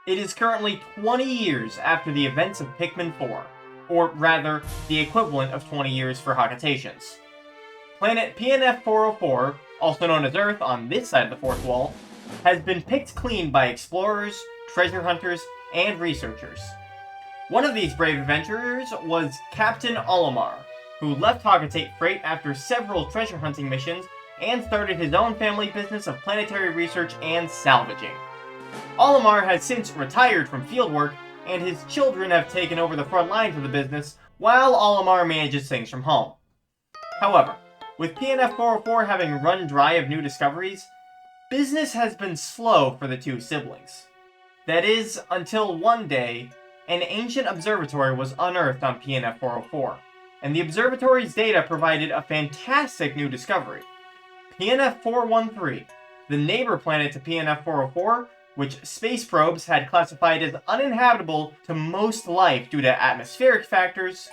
It is currently 20 years after the events of Pikmin 4, or rather, the equivalent of 20 years for Hakatations. Planet PNF 404, also known as Earth on this side of the fourth wall, has been picked clean by explorers, treasure hunters, and researchers. One of these brave adventurers was Captain Olimar, who left Hakatate Freight after several treasure hunting missions and started his own family business of planetary research and salvaging. Olimar has since retired from fieldwork, and his children have taken over the front lines of the business, while Olimar manages things from home. However, with PNF 404 having run dry of new discoveries, business has been slow for the two siblings. That is, until one day, an ancient observatory was unearthed on PNF 404, and the observatory's data provided a fantastic new discovery. PNF 413, the neighbor planet to PNF 404, which space probes had classified as uninhabitable to most life due to atmospheric factors,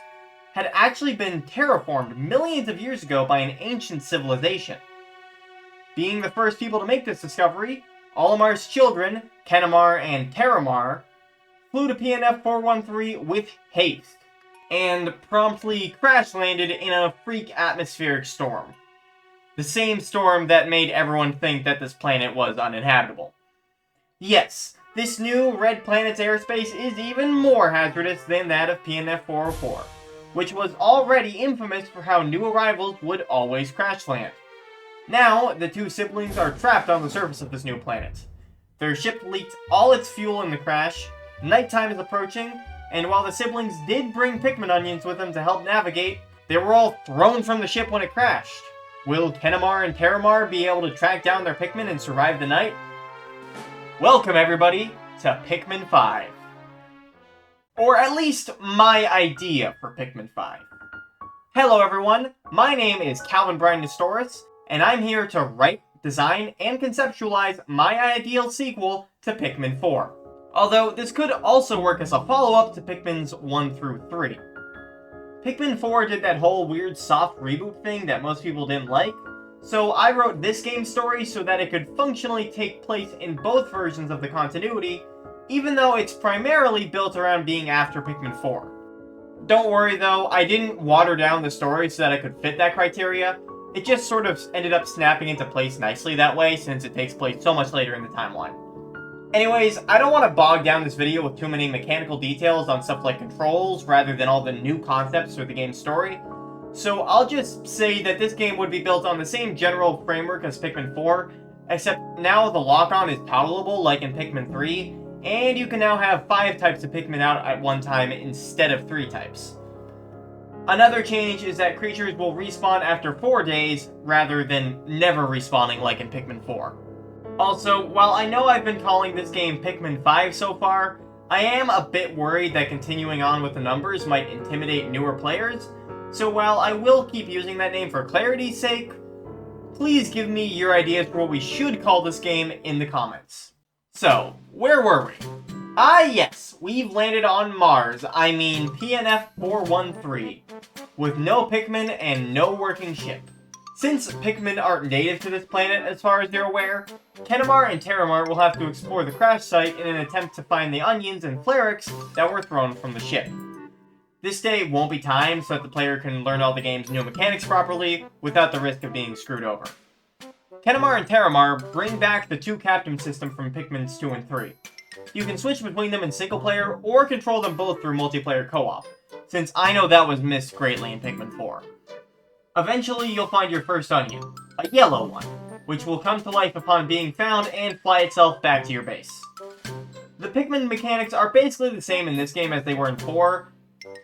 had actually been terraformed millions of years ago by an ancient civilization. Being the first people to make this discovery, Olimar's children, Kenamar and Terramar, flew to PNF 413 with haste, and promptly crash-landed in a freak atmospheric storm. The same storm that made everyone think that this planet was uninhabitable. Yes, this new red planet's airspace is even more hazardous than that of PNF 404, which was already infamous for how new arrivals would always crash land. Now, the two siblings are trapped on the surface of this new planet. Their ship leaked all its fuel in the crash, nighttime is approaching, and while the siblings did bring Pikmin onions with them to help navigate, they were all thrown from the ship when it crashed. Will Kenamar and Terramar be able to track down their Pikmin and survive the night? Welcome everybody to Pikmin 5. Or at least my idea for Pikmin 5. Hello everyone, my name is Calvin Brian Nestoris, and I'm here to write, design, and conceptualize my ideal sequel to Pikmin 4. Although this could also work as a follow-up to Pikmin's 1 through 3. Pikmin 4 did that whole weird soft reboot thing that most people didn't like, so I wrote this game's story so that it could functionally take place in both versions of the continuity, even though it's primarily built around being after Pikmin 4. Don't worry though, I didn't water down the story so that it could fit that criteria. It just sort of ended up snapping into place nicely that way since it takes place so much later in the timeline. Anyways, I don't want to bog down this video with too many mechanical details on stuff like controls rather than all the new concepts for the game's story, so I'll just say that this game would be built on the same general framework as Pikmin 4, except now the lock-on is toggleable like in Pikmin 3, and you can now have 5 types of Pikmin out at one time instead of 3 types. Another change is that creatures will respawn after 4 days, rather than never respawning like in Pikmin 4. Also, while I know I've been calling this game Pikmin 5 so far, I am a bit worried that continuing on with the numbers might intimidate newer players, so while I will keep using that name for clarity's sake, please give me your ideas for what we should call this game in the comments. So, where were we? Ah yes, we've landed on Mars, I mean PNF 413, with no Pikmin and no working ship. Since Pikmin aren't native to this planet as far as you're aware, Kenamar and Terramar will have to explore the crash site in an attempt to find the onions and Flarix that were thrown from the ship. This day won't be timed so that the player can learn all the game's new mechanics properly without the risk of being screwed over. Kenamar and Terramar bring back the 2-captain system from Pikmin's 2 and 3. You can switch between them in single player or control them both through multiplayer co-op, since I know that was missed greatly in Pikmin 4. Eventually you'll find your first onion, a yellow one, which will come to life upon being found and fly itself back to your base. The Pikmin mechanics are basically the same in this game as they were in 4,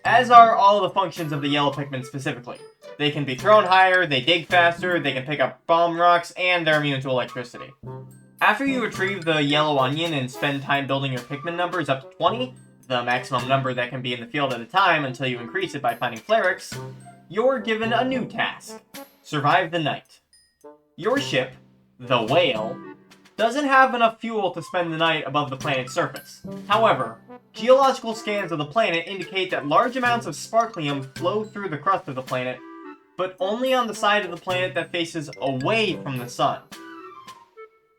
as are all the functions of the yellow Pikmin specifically. They can be thrown higher, they dig faster, they can pick up bomb rocks, and they're immune to electricity. After you retrieve the yellow onion and spend time building your Pikmin numbers up to 20, the maximum number that can be in the field at a time until you increase it by finding Flarix, you're given a new task: survive the night. Your ship, the Whale, doesn't have enough fuel to spend the night above the planet's surface. However, geological scans of the planet indicate that large amounts of sparklium flow through the crust of the planet, but only on the side of the planet that faces away from the sun.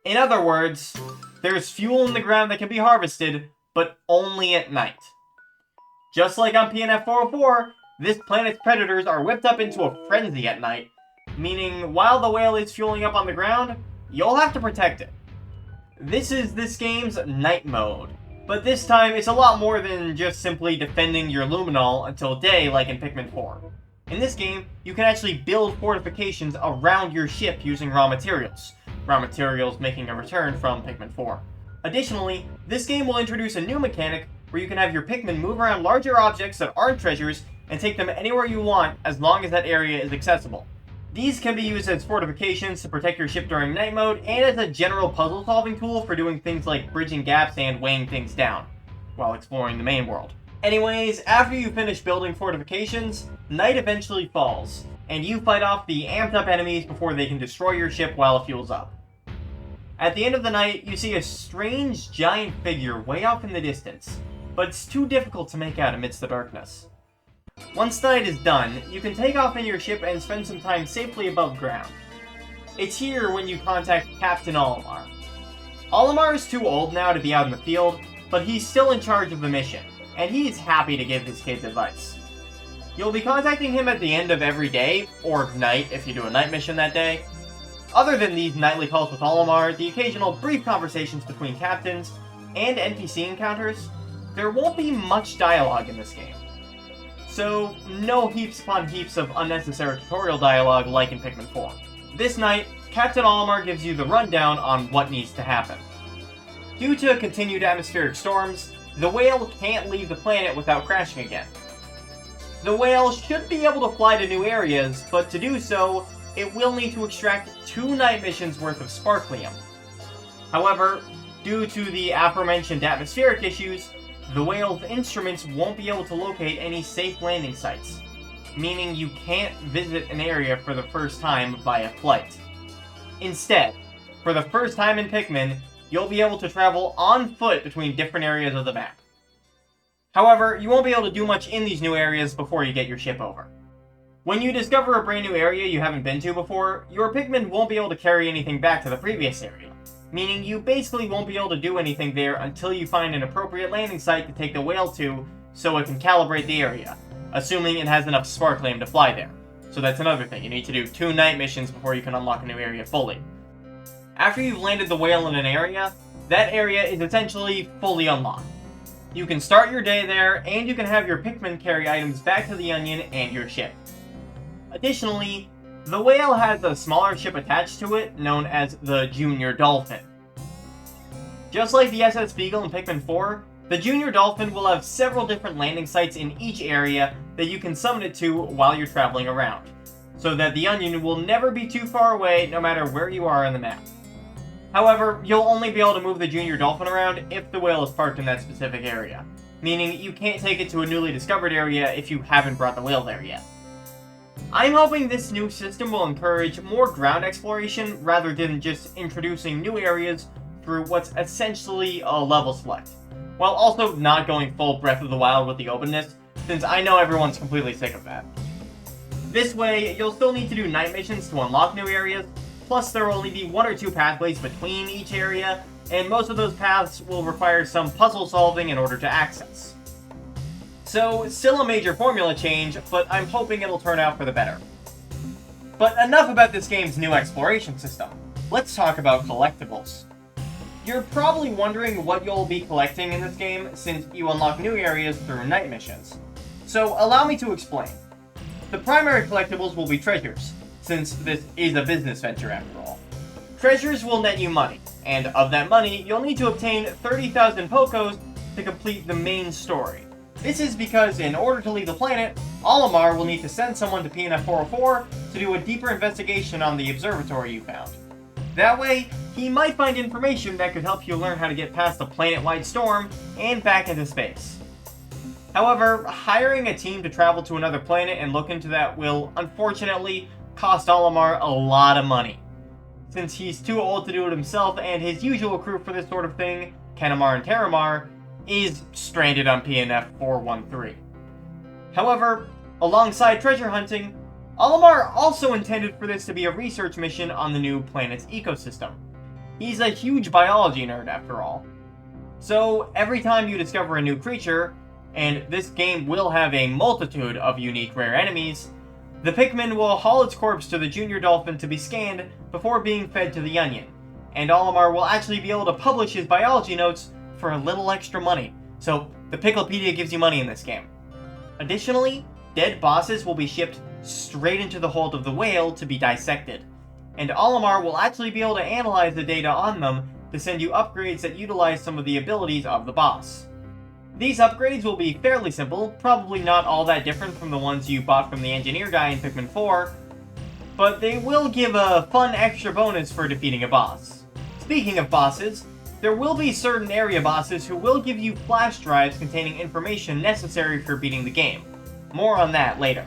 In other words, there's fuel in the ground that can be harvested, but only at night. Just like on PNF 404, this planet's predators are whipped up into a frenzy at night, meaning while the whale is fueling up on the ground, you'll have to protect it. This is this game's night mode, but this time it's a lot more than just simply defending your luminol until day like in Pikmin 4. In this game, you can actually build fortifications around your ship using raw materials making a return from Pikmin 4. Additionally, this game will introduce a new mechanic where you can have your Pikmin move around larger objects that aren't treasures and take them anywhere you want as long as that area is accessible. These can be used as fortifications to protect your ship during night mode and as a general puzzle solving tool for doing things like bridging gaps and weighing things down while exploring the main world. Anyways, after you finish building fortifications, night eventually falls, and you fight off the amped up enemies before they can destroy your ship while it fuels up. At the end of the night, you see a strange giant figure way off in the distance, but it's too difficult to make out amidst the darkness. Once night is done, you can take off in your ship and spend some time safely above ground. It's here when you contact Captain Olimar. Olimar is too old now to be out in the field, but he's still in charge of the mission, and he's happy to give his kids advice. You'll be contacting him at the end of every day, or night if you do a night mission that day. Other than these nightly calls with Olimar, the occasional brief conversations between captains, and NPC encounters, there won't be much dialogue in this game. So, no heaps upon heaps of unnecessary tutorial dialogue like in Pikmin 4. This night, Captain Olimar gives you the rundown on what needs to happen. Due to continued atmospheric storms, the whale can't leave the planet without crashing again. The whale should be able to fly to new areas, but to do so, it will need to extract 2 night missions worth of sparklium. However, due to the aforementioned atmospheric issues, the whale's instruments won't be able to locate any safe landing sites, meaning you can't visit an area for the first time via flight. Instead, for the first time in Pikmin, you'll be able to travel on foot between different areas of the map. However, you won't be able to do much in these new areas before you get your ship over. When you discover a brand new area you haven't been to before, your Pikmin won't be able to carry anything back to the previous area, meaning you basically won't be able to do anything there until you find an appropriate landing site to take the whale to so it can calibrate the area, assuming it has enough sparklium to fly there. So that's another thing, you need to do 2 night missions before you can unlock a new area fully. After you've landed the whale in an area, that area is essentially fully unlocked. You can start your day there, and you can have your Pikmin carry items back to the Onion and your ship. Additionally, the whale has a smaller ship attached to it, known as the Junior Dolphin. Just like the SS Beagle in Pikmin 4, the Junior Dolphin will have several different landing sites in each area that you can summon it to while you're traveling around, so that the Onion will never be too far away no matter where you are on the map. However, you'll only be able to move the Junior Dolphin around if the whale is parked in that specific area, meaning you can't take it to a newly discovered area if you haven't brought the whale there yet. I'm hoping this new system will encourage more ground exploration rather than just introducing new areas through what's essentially a level select, while also not going full Breath of the Wild with the openness, since I know everyone's completely sick of that. This way, you'll still need to do night missions to unlock new areas, plus there will only be 1 or 2 pathways between each area, and most of those paths will require some puzzle solving in order to access. So, still a major formula change, but I'm hoping it'll turn out for the better. But enough about this game's new exploration system. Let's talk about collectibles. You're probably wondering what you'll be collecting in this game, since you unlock new areas through night missions. So, allow me to explain. The primary collectibles will be treasures, since this is a business venture after all. Treasures will net you money, and of that money, you'll need to obtain 30,000 Pokos to complete the main story. This is because in order to leave the planet, Olimar will need to send someone to PNF 404 to do a deeper investigation on the observatory you found. That way, he might find information that could help you learn how to get past the planet-wide storm and back into space. However, hiring a team to travel to another planet and look into that will, unfortunately, cost Olimar a lot of money, since he's too old to do it himself and his usual crew for this sort of thing, Kenamar and Terramar, is stranded on PNF 413. However, alongside treasure hunting, Olimar also intended for this to be a research mission on the new planet's ecosystem. He's a huge biology nerd after all. So every time you discover a new creature, and this game will have a multitude of unique rare enemies, the Pikmin will haul its corpse to the junior dolphin to be scanned before being fed to the onion, and Olimar will actually be able to publish his biology notes for a little extra money, so the Picklepedia gives you money in this game. Additionally, dead bosses will be shipped straight into the hold of the whale to be dissected, and Olimar will actually be able to analyze the data on them to send you upgrades that utilize some of the abilities of the boss. These upgrades will be fairly simple, probably not all that different from the ones you bought from the engineer guy in Pikmin 4, but they will give a fun extra bonus for defeating a boss. Speaking of bosses, there will be certain area bosses who will give you flash drives containing information necessary for beating the game. More on that later.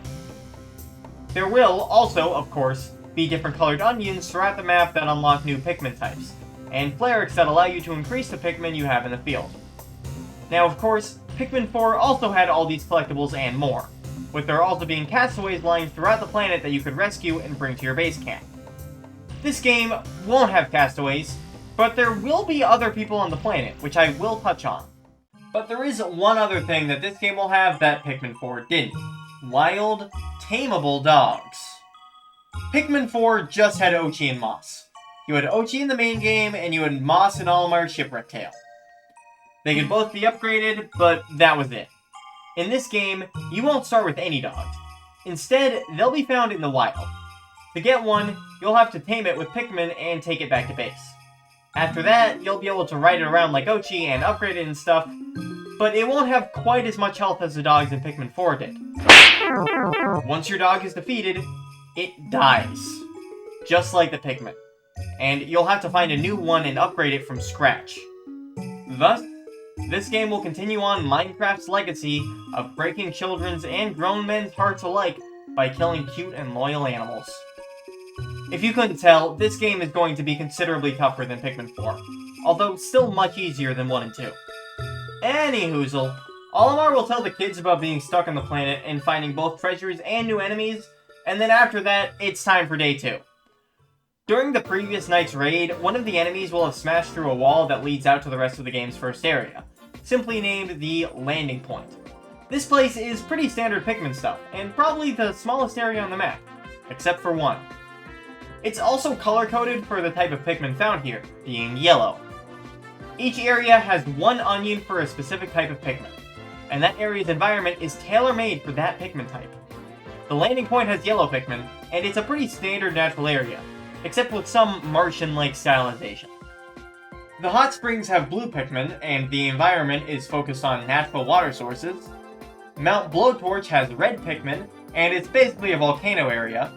There will also, of course, be different colored onions throughout the map that unlock new Pikmin types, and clerics that allow you to increase the Pikmin you have in the field. Now, of course, Pikmin 4 also had all these collectibles and more, with there also being castaways lying throughout the planet that you could rescue and bring to your base camp. This game won't have castaways, but there will be other people on the planet, which I will touch on. But there is one other thing that this game will have that Pikmin 4 didn't. Wild, tameable dogs. Pikmin 4 just had Ochi and Moss. You had Ochi in the main game, and you had Moss and Olimar's Shipwreck Tail. They could both be upgraded, but that was it. In this game, you won't start with any dogs. Instead, they'll be found in the wild. To get one, you'll have to tame it with Pikmin and take it back to base. After that, you'll be able to ride it around like Ochi and upgrade it and stuff, but it won't have quite as much health as the dogs in Pikmin 4 did. Once your dog is defeated, it dies. Just like the Pikmin. And you'll have to find a new one and upgrade it from scratch. Thus, this game will continue on Minecraft's legacy of breaking children's and grown men's hearts alike by killing cute and loyal animals. If you couldn't tell, this game is going to be considerably tougher than Pikmin 4, although still much easier than 1 and 2. Anyhoozle, Olimar will tell the kids about being stuck on the planet and finding both treasures and new enemies, and then after that, it's time for day 2. During the previous night's raid, one of the enemies will have smashed through a wall that leads out to the rest of the game's first area, simply named the Landing Point. This place is pretty standard Pikmin stuff, and probably the smallest area on the map, except for one. It's also color-coded for the type of Pikmin found here, being yellow. Each area has one onion for a specific type of Pikmin, and that area's environment is tailor-made for that Pikmin type. The Landing Point has yellow Pikmin, and it's a pretty standard natural area, except with some Martian-like stylization. The hot springs have blue Pikmin, and the environment is focused on natural water sources. Mount Blowtorch has red Pikmin, and it's basically a volcano area.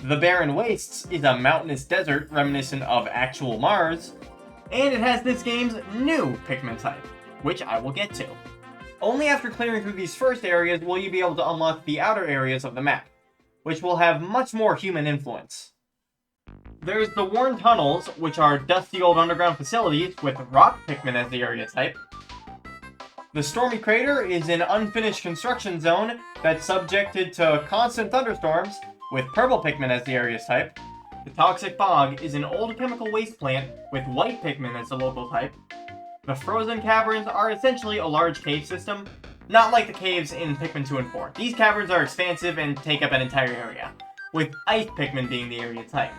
The Barren Wastes is a mountainous desert reminiscent of actual Mars. And it has this game's new Pikmin type, which I will get to. Only after clearing through these first areas will you be able to unlock the outer areas of the map, which will have much more human influence. There's the Worn Tunnels, which are dusty old underground facilities with rock Pikmin as the area type. The Stormy Crater is an unfinished construction zone that's subjected to constant thunderstorms, with purple Pikmin as the area's type. The Toxic Bog is an old chemical waste plant with white Pikmin as the local type. The Frozen Caverns are essentially a large cave system, not like the caves in Pikmin 2 and 4. These caverns are expansive and take up an entire area, with Ice Pikmin being the area type.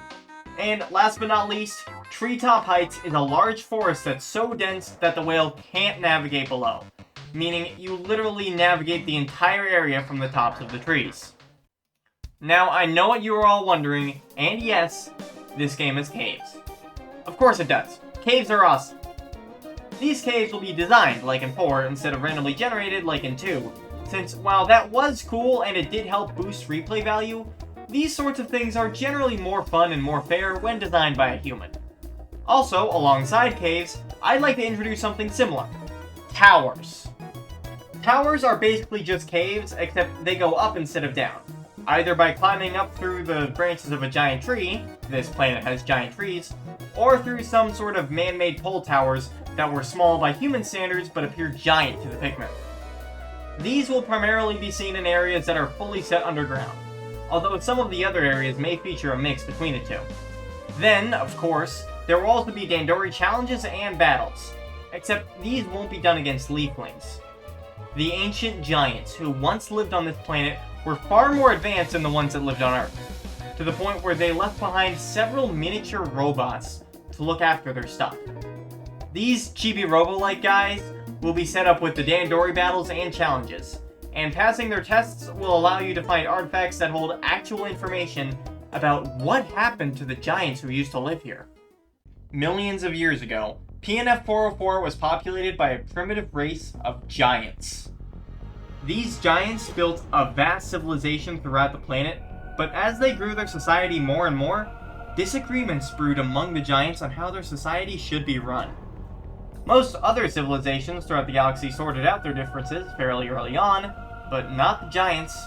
And last but not least, Treetop Heights is a large forest that's so dense that the whale can't navigate below, meaning you literally navigate the entire area from the tops of the trees. Now, I know what you are all wondering, and yes, this game has caves. Of course it does. Caves are awesome. These caves will be designed like in 4 instead of randomly generated like in 2, since while that was cool and it did help boost replay value, these sorts of things are generally more fun and more fair when designed by a human. Also, alongside caves, I'd like to introduce something similar. Towers. Towers are basically just caves, except they go up instead of down. Either by climbing up through the branches of a giant tree, this planet has giant trees, or through some sort of man-made pole towers that were small by human standards but appear giant to the Pikmin. These will primarily be seen in areas that are fully set underground, although some of the other areas may feature a mix between the two. Then, of course, there will also be Dandori challenges and battles, except these won't be done against leaflings. The ancient giants who once lived on this planet were far more advanced than the ones that lived on Earth, to the point where they left behind several miniature robots to look after their stuff. These chibi robo-like guys will be set up with the Dandori battles and challenges, and passing their tests will allow you to find artifacts that hold actual information about what happened to the giants who used to live here. Millions of years ago, PNF 404 was populated by a primitive race of giants. These giants built a vast civilization throughout the planet, but as they grew their society more and more, disagreements brewed among the giants on how their society should be run. Most other civilizations throughout the galaxy sorted out their differences fairly early on, but not the giants.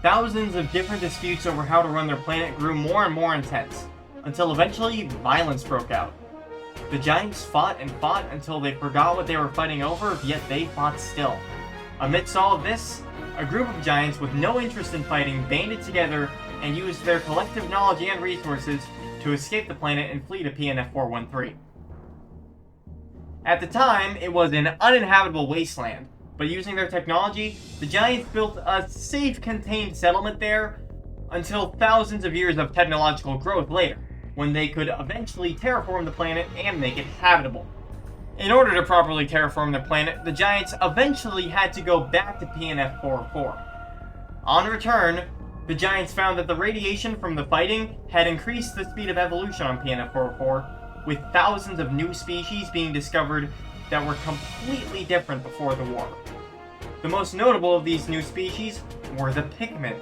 Thousands of different disputes over how to run their planet grew more and more intense, until eventually violence broke out. The giants fought and fought until they forgot what they were fighting over, yet they fought still. Amidst all of this, a group of giants with no interest in fighting banded together and used their collective knowledge and resources to escape the planet and flee to PNF 413. At the time, it was an uninhabitable wasteland, but using their technology, the giants built a safe, contained settlement there until thousands of years of technological growth later, when they could eventually terraform the planet and make it habitable. In order to properly terraform the planet, the giants eventually had to go back to PNF 404. On return, the giants found that the radiation from the fighting had increased the speed of evolution on PNF 404, with thousands of new species being discovered that were completely different before the war. The most notable of these new species were the Pikmin,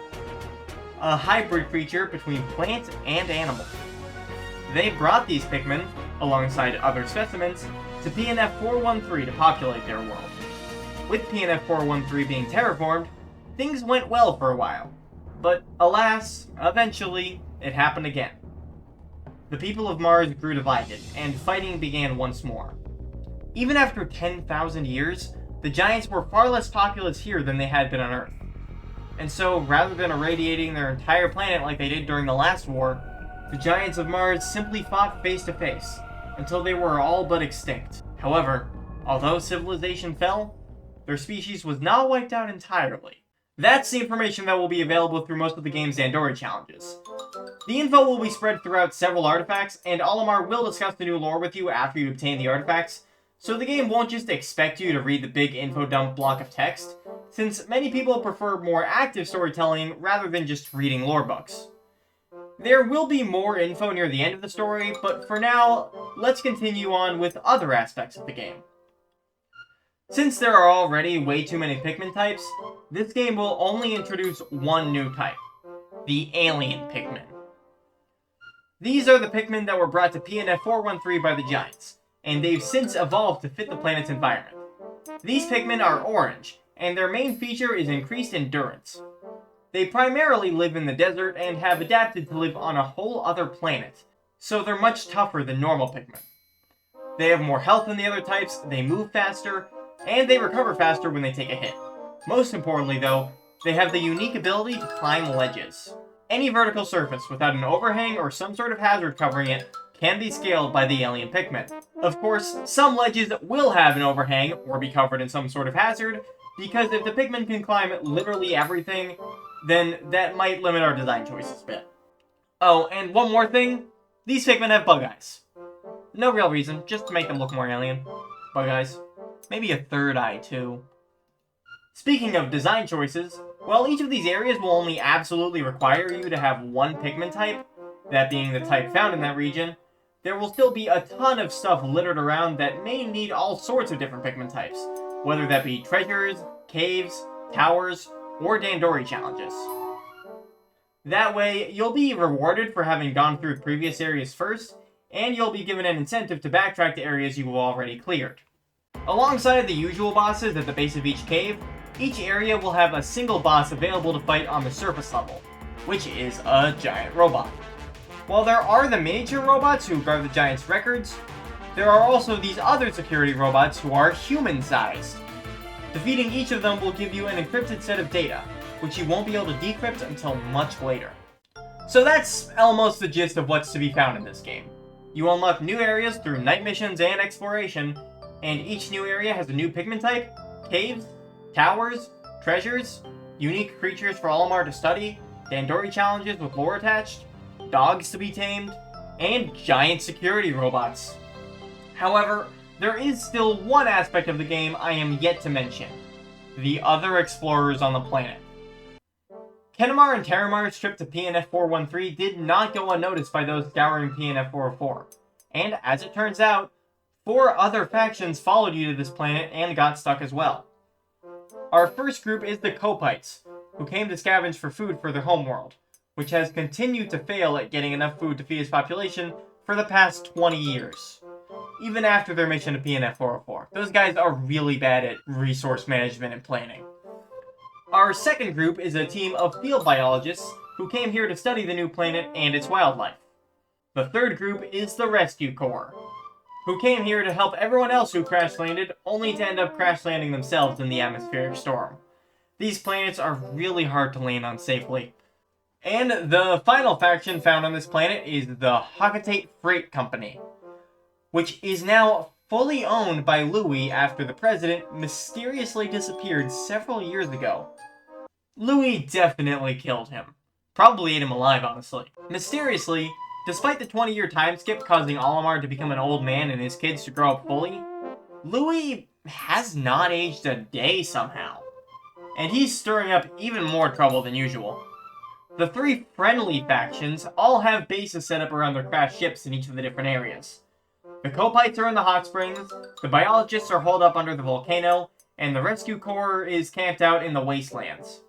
a hybrid creature between plant and animal. They brought these Pikmin, alongside other specimens, to PNF 413 to populate their world. With PNF 413 being terraformed, things went well for a while, but alas, eventually, it happened again. The people of Mars grew divided, and fighting began once more. Even after 10,000 years, the giants were far less populous here than they had been on Earth. And so, rather than irradiating their entire planet like they did during the last war, the giants of Mars simply fought face to face, until they were all but extinct. However, although civilization fell, their species was not wiped out entirely. That's the information that will be available through most of the game's Dandori challenges. The info will be spread throughout several artifacts, and Olimar will discuss the new lore with you after you obtain the artifacts, so the game won't just expect you to read the big info dump block of text, since many people prefer more active storytelling rather than just reading lore books. There will be more info near the end of the story, but for now, let's continue on with other aspects of the game. Since there are already way too many Pikmin types, this game will only introduce one new type, the alien Pikmin. These are the Pikmin that were brought to PNF 413 by the giants, and they've since evolved to fit the planet's environment. These Pikmin are orange, and their main feature is increased endurance. They primarily live in the desert and have adapted to live on a whole other planet, so they're much tougher than normal Pikmin. They have more health than the other types, they move faster, and they recover faster when they take a hit. Most importantly though, they have the unique ability to climb ledges. Any vertical surface without an overhang or some sort of hazard covering it can be scaled by the alien Pikmin. Of course, some ledges will have an overhang or be covered in some sort of hazard, because if the Pikmin can climb literally everything, then that might limit our design choices a bit. Oh, and one more thing, these Pikmin have bug eyes. No real reason, just to make them look more alien. Bug eyes. Maybe a third eye too. Speaking of design choices, while each of these areas will only absolutely require you to have one Pikmin type, that being the type found in that region, there will still be a ton of stuff littered around that may need all sorts of different Pikmin types, whether that be treasures, caves, towers, or Dandori challenges. That way, you'll be rewarded for having gone through previous areas first, and you'll be given an incentive to backtrack to areas you've already cleared. Alongside the usual bosses at the base of each cave, each area will have a single boss available to fight on the surface level, which is a giant robot. While there are the miniature robots who guard the giants' records, there are also these other security robots who are human-sized. Defeating each of them will give you an encrypted set of data, which you won't be able to decrypt until much later. So that's almost the gist of what's to be found in this game. You unlock new areas through night missions and exploration, and each new area has a new Pikmin type, caves, towers, treasures, unique creatures for Olimar to study, Dandori challenges with lore attached, dogs to be tamed, and giant security robots. However, there is still one aspect of the game I am yet to mention: the other explorers on the planet. Kenmar and Terramar's trip to PNF 413 did not go unnoticed by those scouring PNF 404, and as it turns out, 4 other factions followed you to this planet and got stuck as well. Our first group is the Copites, who came to scavenge for food for their homeworld, which has continued to fail at getting enough food to feed its population for the past 20 years. Even after their mission to PNF 404, those guys are really bad at resource management and planning. Our second group is a team of field biologists who came here to study the new planet and its wildlife. The third group is the Rescue Corps, who came here to help everyone else who crash landed, only to end up crash landing themselves in the atmospheric storm. These planets are really hard to land on safely. And the final faction found on this planet is the Hakatate Freight Company, which is now fully owned by Louis after the president mysteriously disappeared several years ago. Louis definitely killed him. Probably ate him alive, honestly. Mysteriously, despite the 20-year time skip causing Olimar to become an old man and his kids to grow up fully, Louis has not aged a day somehow. And he's stirring up even more trouble than usual. The 3 friendly factions all have bases set up around their crashed ships in each of the different areas. The Copites are in the hot springs, the biologists are holed up under the volcano, and the Rescue Corps is camped out in the wastelands.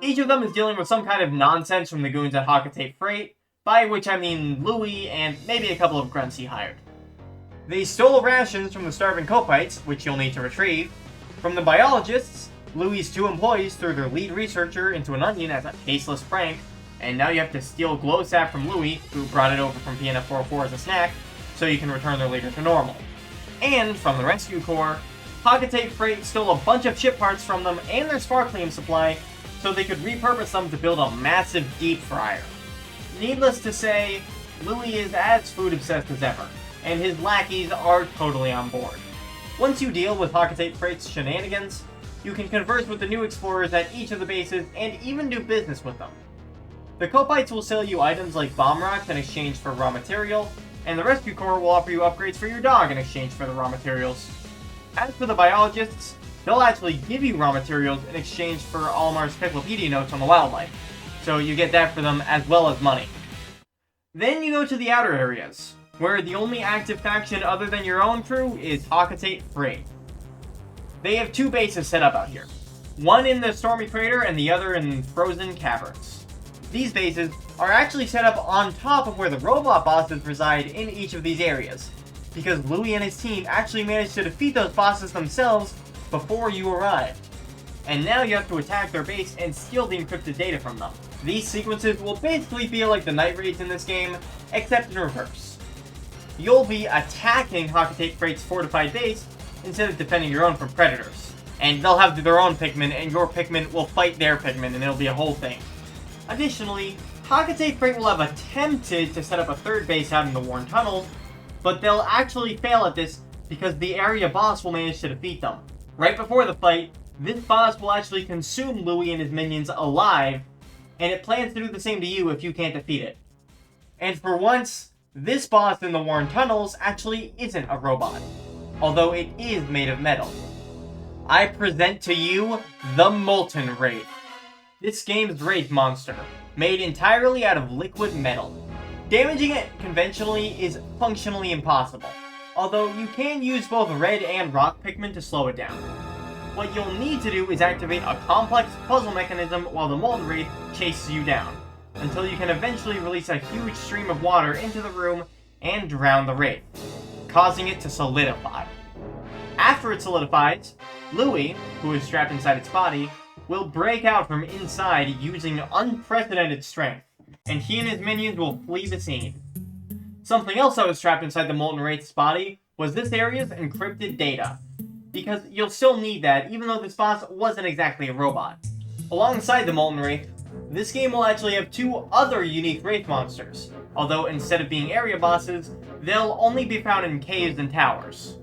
Each of them is dealing with some kind of nonsense from the goons at Hakatate Freight, by which I mean Louis and maybe a couple of grunts he hired. They stole rations from the starving Copites, which you'll need to retrieve. From the biologists, Louis' 2 employees threw their lead researcher into an onion as a tasteless prank, and now you have to steal glow sap from Louis, who brought it over from PNF 404 as a snack, so you can return their leader to normal. And from the Rescue Corps, Hakatate Freight stole a bunch of ship parts from them and their sparklium supply, so they could repurpose them to build a massive deep fryer. Needless to say, Louis is as food obsessed as ever, and his lackeys are totally on board. Once you deal with Hakatate Freight's shenanigans, you can converse with the new explorers at each of the bases and even do business with them. The Copites will sell you items like bomb rocks in exchange for raw material, and the Rescue Corps will offer you upgrades for your dog in exchange for the raw materials. As for the biologists, they'll actually give you raw materials in exchange for Olimar's encyclopedia notes on the wildlife, so you get that for them as well as money. Then you go to the outer areas, where the only active faction other than your own crew is Hakatate Freight. They have 2 bases set up out here, one in the Stormy Crater and the other in Frozen Caverns. These bases are actually set up on top of where the robot bosses reside in each of these areas, because Louis and his team actually managed to defeat those bosses themselves before you arrived. And now you have to attack their base and steal the encrypted data from them. These sequences will basically feel like the night raids in this game, except in reverse. You'll be attacking Hakatate Freight's fortified base instead of defending your own from predators. And they'll have their own Pikmin, and your Pikmin will fight their Pikmin, and it'll be a whole thing. Additionally, Hakatate Freight will have attempted to set up a 3rd base out in the Worn Tunnels, but they'll actually fail at this because the area boss will manage to defeat them. Right before the fight, this boss will actually consume Louis and his minions alive, and it plans to do the same to you if you can't defeat it. And for once, this boss in the Worn Tunnels actually isn't a robot, although it is made of metal. I present to you the Molten Wraith. This game's Wraith monster, made entirely out of liquid metal. Damaging it conventionally is functionally impossible, although you can use both red and rock Pikmin to slow it down. What you'll need to do is activate a complex puzzle mechanism while the Molten Wraith chases you down, until you can eventually release a huge stream of water into the room and drown the Wraith, causing it to solidify. After it solidifies, Louis, who is strapped inside its body, will break out from inside using unprecedented strength, and he and his minions will flee the scene. Something else that was trapped inside the Molten Wraith's body was this area's encrypted data, because you'll still need that even though this boss wasn't exactly a robot. Alongside the Molten Wraith, this game will actually have 2 other unique Wraith monsters, although instead of being area bosses, they'll only be found in caves and towers.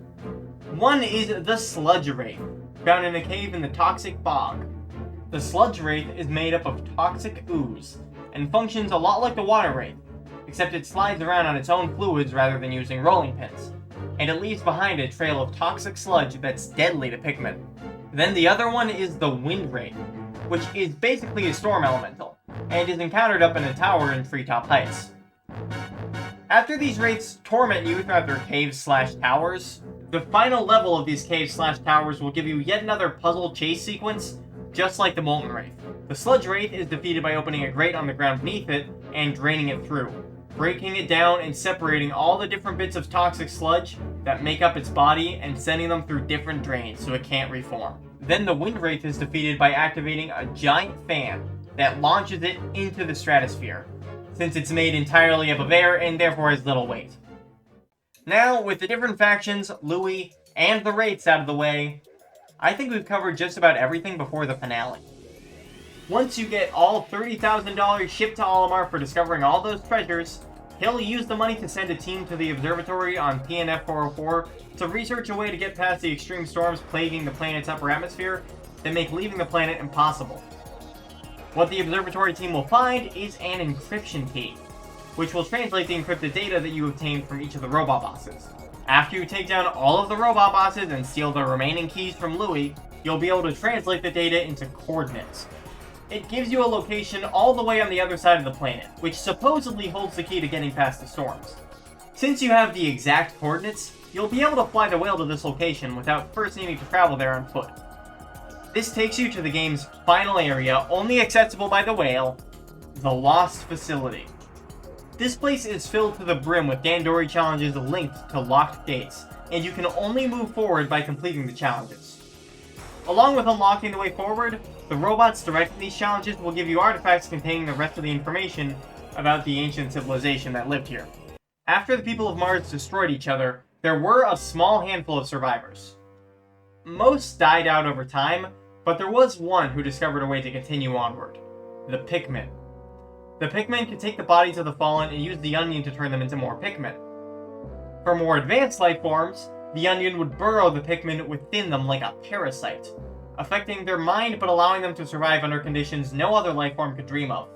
One is the Sludge Wraith, found in a cave in the Toxic Bog. The Sludge Wraith is made up of toxic ooze, and functions a lot like the Water Wraith, except it slides around on its own fluids rather than using rolling pins, and it leaves behind a trail of toxic sludge that's deadly to Pikmin. Then the other one is the Wind Wraith, which is basically a storm elemental, and is encountered up in a tower in Treetop Heights. After these wraiths torment you throughout their caves/towers, the final level of these caves/towers will give you yet another puzzle chase sequence, just like the Molten Wraith. The Sludge Wraith is defeated by opening a grate on the ground beneath it and draining it through, breaking it down and separating all the different bits of toxic sludge that make up its body and sending them through different drains so it can't reform. Then the Wind Wraith is defeated by activating a giant fan that launches it into the stratosphere, since it's made entirely up of air and therefore has little weight. Now, with the different factions, Louie, and the Wraiths out of the way, I think we've covered just about everything before the finale. Once you get all $30,000 shipped to Olimar for discovering all those treasures, he'll use the money to send a team to the observatory on PNF 404 to research a way to get past the extreme storms plaguing the planet's upper atmosphere that make leaving the planet impossible. What the observatory team will find is an encryption key, which will translate the encrypted data that you obtained from each of the robot bosses. After you take down all of the robot bosses and steal the remaining keys from Louie, you'll be able to translate the data into coordinates. It gives you a location all the way on the other side of the planet, which supposedly holds the key to getting past the storms. Since you have the exact coordinates, you'll be able to fly the whale to this location without first needing to travel there on foot. This takes you to the game's final area, only accessible by the whale, the Lost Facility. This place is filled to the brim with Dandori challenges linked to locked gates, and you can only move forward by completing the challenges. Along with unlocking the way forward, the robots directing these challenges will give you artifacts containing the rest of the information about the ancient civilization that lived here. After the people of Mars destroyed each other, there were a small handful of survivors. Most died out over time, but there was one who discovered a way to continue onward. The Pikmin. The Pikmin could take the bodies of the fallen and use the onion to turn them into more Pikmin. For more advanced life forms, the onion would burrow the Pikmin within them like a parasite, affecting their mind but allowing them to survive under conditions no other life form could dream of.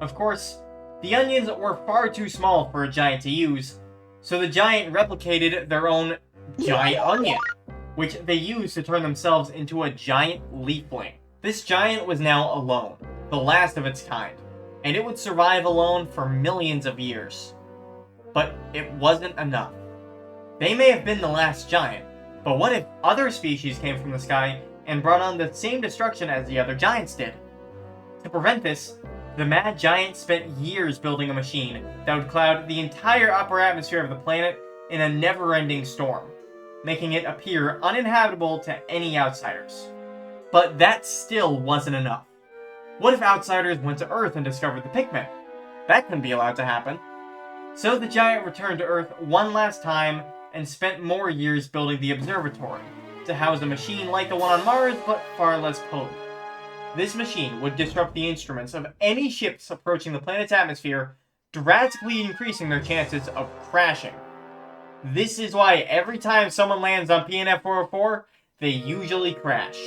Of course, the onions were far too small for a giant to use, so the giant replicated their own giant onion, which they used to turn themselves into a giant leafling. This giant was now alone, the last of its kind, and it would survive alone for millions of years. But it wasn't enough. They may have been the last giant, but what if other species came from the sky and brought on the same destruction as the other giants did? To prevent this, the Mad Giant spent years building a machine that would cloud the entire upper atmosphere of the planet in a never-ending storm, making it appear uninhabitable to any outsiders. But that still wasn't enough. What if outsiders went to Earth and discovered the Pikmin? That couldn't be allowed to happen. So the giant returned to Earth one last time and spent more years building the observatory to house a machine like the one on Mars, but far less potent. This machine would disrupt the instruments of any ships approaching the planet's atmosphere, drastically increasing their chances of crashing. This is why every time someone lands on PNF 404, they usually crash.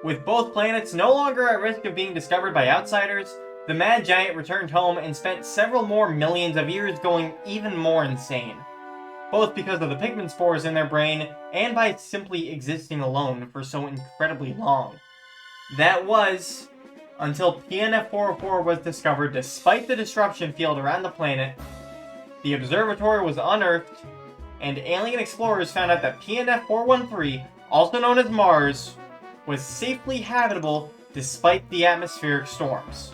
With both planets no longer at risk of being discovered by outsiders, the Mad Giant returned home and spent several more millions of years going even more insane, both because of the Pikmin spores in their brain and by simply existing alone for so incredibly long. That was until PNF 404 was discovered despite the disruption field around the planet, the observatory was unearthed, and alien explorers found out that PNF 413, also known as Mars, was safely habitable despite the atmospheric storms.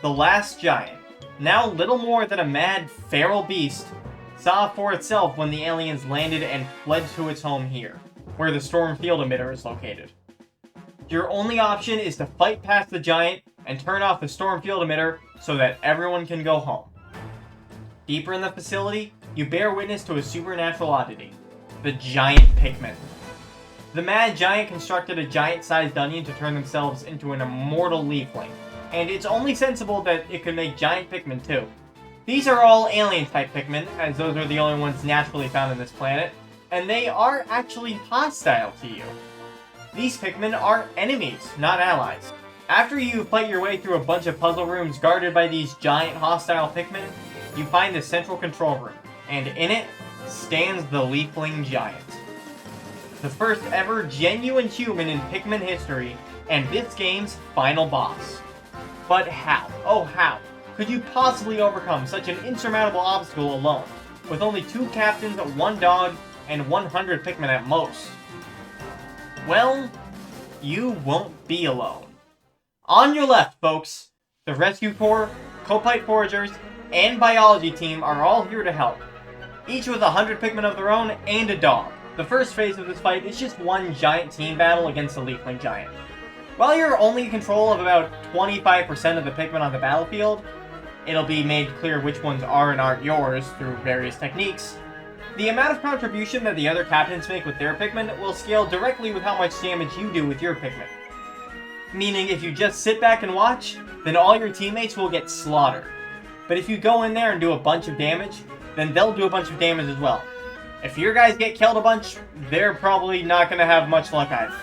The last giant, now little more than a mad feral beast, saw for itself when the aliens landed and fled to its home here, where the storm field emitter is located. Your only option is to fight past the giant and turn off the storm field emitter so that everyone can go home. Deeper in the facility, you bear witness to a supernatural oddity, the giant Pikmin. The Mad Giant constructed a giant-sized onion to turn themselves into an immortal leafling, and it's only sensible that it could make giant Pikmin too. These are all alien-type Pikmin, as those are the only ones naturally found on this planet, and they are actually hostile to you. These Pikmin are enemies, not allies. After you fight your way through a bunch of puzzle rooms guarded by these giant hostile Pikmin, you find the central control room, and in it stands the Leafling Giant. The first ever genuine human in Pikmin history, and this game's final boss. But how, oh how, could you possibly overcome such an insurmountable obstacle alone, with only 2 captains, 1 dog, and 100 Pikmin at most? Well, you won't be alone. On your left, folks, the Rescue Corps, Copite Foragers, and Biology team are all here to help, each with 100 Pikmin of their own and a dog. The first phase of this fight is just one giant team battle against the Leafling Giant. While you're only in control of about 25% of the Pikmin on the battlefield, it'll be made clear which ones are and aren't yours through various techniques. The amount of contribution that the other captains make with their Pikmin will scale directly with how much damage you do with your Pikmin. Meaning if you just sit back and watch, then all your teammates will get slaughtered. But if you go in there and do a bunch of damage, then they'll do a bunch of damage as well. If your guys get killed a bunch, they're probably not going to have much luck either.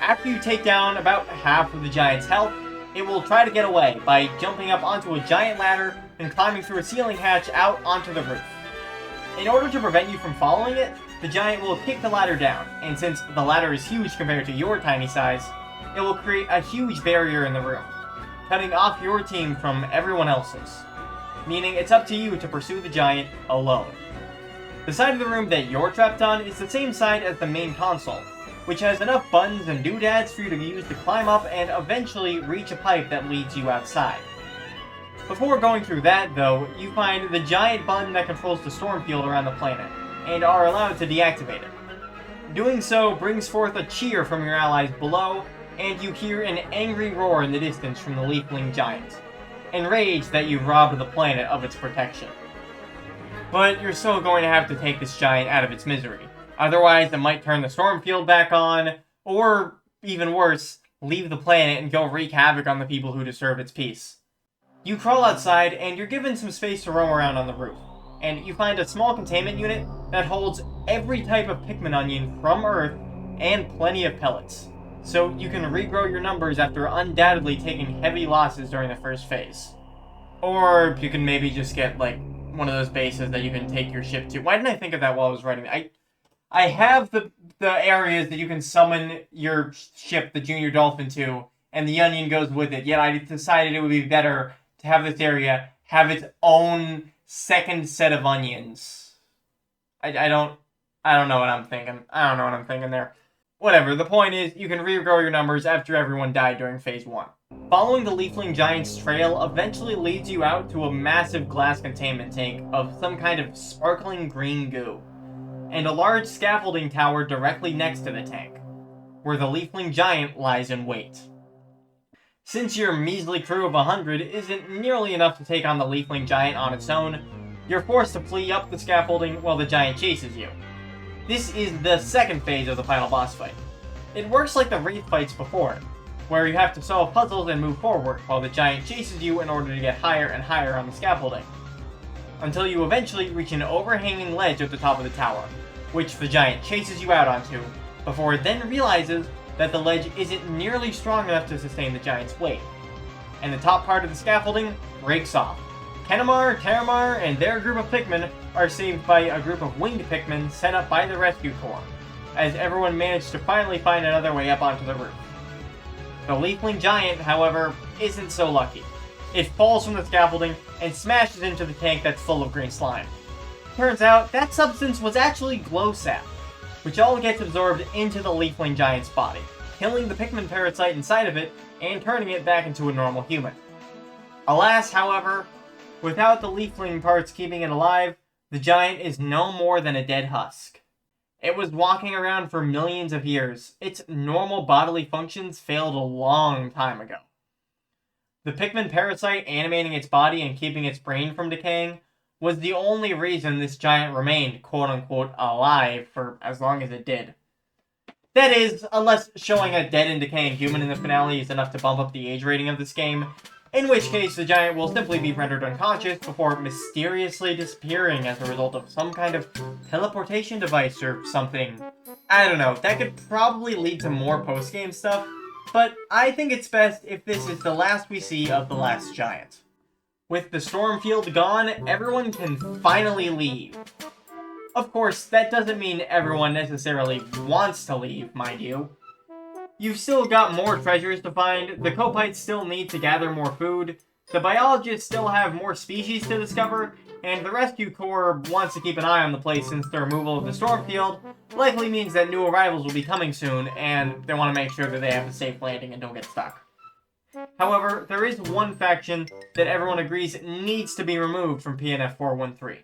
After you take down about half of the giant's health, it will try to get away by jumping up onto a giant ladder and climbing through a ceiling hatch out onto the roof. In order to prevent you from following it, the giant will kick the ladder down, and since the ladder is huge compared to your tiny size, it will create a huge barrier in the room, cutting off your team from everyone else's, meaning it's up to you to pursue the giant alone. The side of the room that you're trapped on is the same side as the main console, which has enough buttons and doodads for you to use to climb up and eventually reach a pipe that leads you outside. Before going through that, though, you find the giant button that controls the storm field around the planet, and are allowed to deactivate it. Doing so brings forth a cheer from your allies below, and you hear an angry roar in the distance from the Leafling Giant, enraged that you've robbed the planet of its protection. But you're still going to have to take this giant out of its misery. Otherwise, it might turn the storm field back on, or, even worse, leave the planet and go wreak havoc on the people who deserve its peace. You crawl outside, and you're given some space to roam around on the roof, and you find a small containment unit that holds every type of Pikmin onion from Earth, and plenty of pellets, so you can regrow your numbers after undoubtedly taking heavy losses during the first phase. Or you can maybe just get, like, one of those bases that you can take your ship to. Why didn't I think of that while I was writing? I have the areas that you can summon your ship, the Junior Dolphin, to, and the onion goes with it. Yet I decided it would be better to have this area have its own second set of onions. I don't know what I'm thinking. I don't know what I'm thinking there. Whatever, the point is, you can regrow your numbers after everyone died during Phase 1. Following the Leafling Giant's trail eventually leads you out to a massive glass containment tank of some kind of sparkling green goo, and a large scaffolding tower directly next to the tank, where the Leafling Giant lies in wait. Since your measly crew of 100 isn't nearly enough to take on the Leafling Giant on its own, you're forced to flee up the scaffolding while the giant chases you. This is the second phase of the final boss fight. It works like the Wraith fights before, where you have to solve puzzles and move forward while the giant chases you in order to get higher and higher on the scaffolding, until you eventually reach an overhanging ledge at the top of the tower, which the giant chases you out onto, before it then realizes that the ledge isn't nearly strong enough to sustain the giant's weight, and the top part of the scaffolding breaks off. Kenamar, Terramar, and their group of Pikmin are saved by a group of winged Pikmin set up by the Rescue Corps, as everyone managed to finally find another way up onto the roof. The Leafling Giant, however, isn't so lucky. It falls from the scaffolding and smashes into the tank that's full of green slime. Turns out, that substance was actually glow sap, which all gets absorbed into the Leafling Giant's body, killing the Pikmin parasite inside of it and turning it back into a normal human. Alas, however, without the Leafling parts keeping it alive, the giant is no more than a dead husk. It was walking around for millions of years. Its normal bodily functions failed a long time ago. The Pikmin parasite animating its body and keeping its brain from decaying was the only reason this giant remained quote-unquote alive for as long as it did. That is, unless showing a dead and decaying human in the finale is enough to bump up the age rating of this game, in which case the giant will simply be rendered unconscious before mysteriously disappearing as a result of some kind of teleportation device or something. I don't know, that could probably lead to more post-game stuff, but I think it's best if this is the last we see of the last giant. With the storm field gone, everyone can finally leave. Of course, that doesn't mean everyone necessarily wants to leave, mind you. You've still got more treasures to find, the Copites still need to gather more food, the biologists still have more species to discover, and the Rescue Corps wants to keep an eye on the place since the removal of the storm field likely means that new arrivals will be coming soon, and they want to make sure that they have a safe landing and don't get stuck. However, there is one faction that everyone agrees needs to be removed from PNF 413,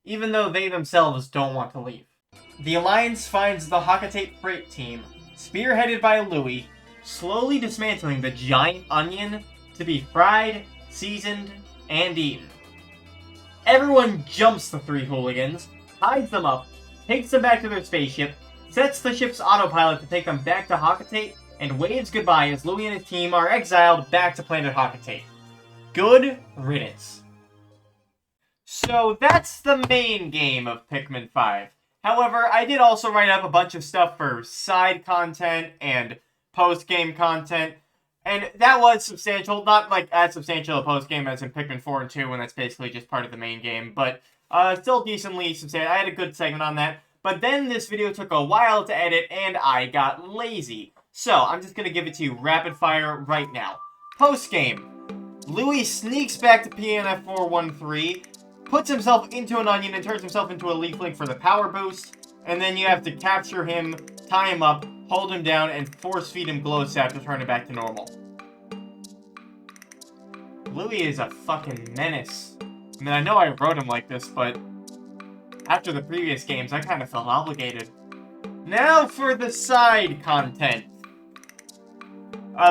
even though they themselves don't want to leave. The Alliance finds the Hakatate Freight Team, spearheaded by Louis, slowly dismantling the giant onion to be fried, seasoned, and eaten. Everyone jumps the three hooligans, ties them up, takes them back to their spaceship, sets the ship's autopilot to take them back to Hakatate, and waves goodbye as Louis and his team are exiled back to planet Hakatate. Good riddance. So that's the main game of Pikmin 5. However, I did also write up a bunch of stuff for side content and post-game content, and that was substantial. Not like as substantial a post-game as in Pikmin 4 and 2, when that's basically just part of the main game, but still decently substantial. I had a good segment on that, but then this video took a while to edit, and I got lazy. So, I'm just going to give it to you rapid fire right now. Post-game. Louis sneaks back to PNF 413, puts himself into an onion and turns himself into a leafling for the power boost, and then you have to capture him, tie him up, hold him down, and force-feed him glow sap to turn it back to normal. Louis is a fucking menace. I mean, I know I wrote him like this, but after the previous games, I kind of felt obligated. Now for the side content.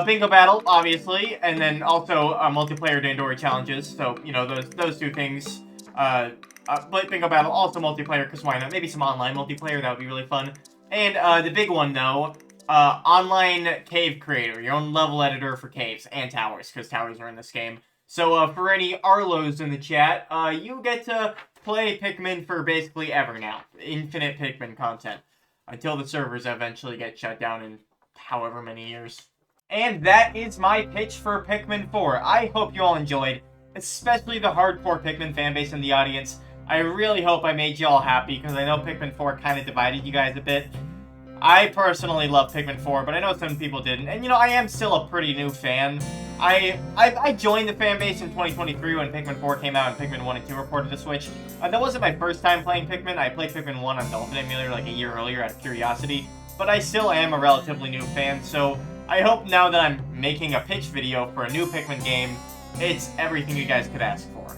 Bingo Battle, obviously, and then also multiplayer Dandori challenges, so, you know, those two things. But Bingo Battle, also multiplayer, because why not? Maybe some online multiplayer, that would be really fun. And the big one, though, online cave creator, your own level editor for caves and towers, because towers are in this game. So for any Arlos in the chat, you get to play Pikmin for basically ever now. Infinite Pikmin content. Until the servers eventually get shut down in however many years. And that is my pitch for Pikmin 4. I hope you all enjoyed, especially the hardcore Pikmin fanbase in the audience. I really hope I made you all happy, because I know Pikmin 4 kind of divided you guys a bit. I personally love Pikmin 4, but I know some people didn't. And, you know, I am still a pretty new fan. I joined the fanbase in 2023 when Pikmin 4 came out and Pikmin 1 and 2 reported to Switch. That wasn't my first time playing Pikmin. I played Pikmin 1 on Dolphin Emulator like a year earlier out of curiosity. But I still am a relatively new fan, so I hope now that I'm making a pitch video for a new Pikmin game, it's everything you guys could ask for.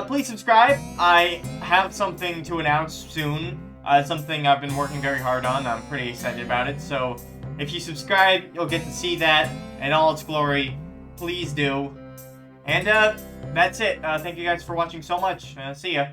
Please subscribe. I have something to announce soon. Something I've been working very hard on. I'm pretty excited about it. So if you subscribe, you'll get to see that in all its glory. Please do. And that's it. Thank you guys for watching so much. See ya.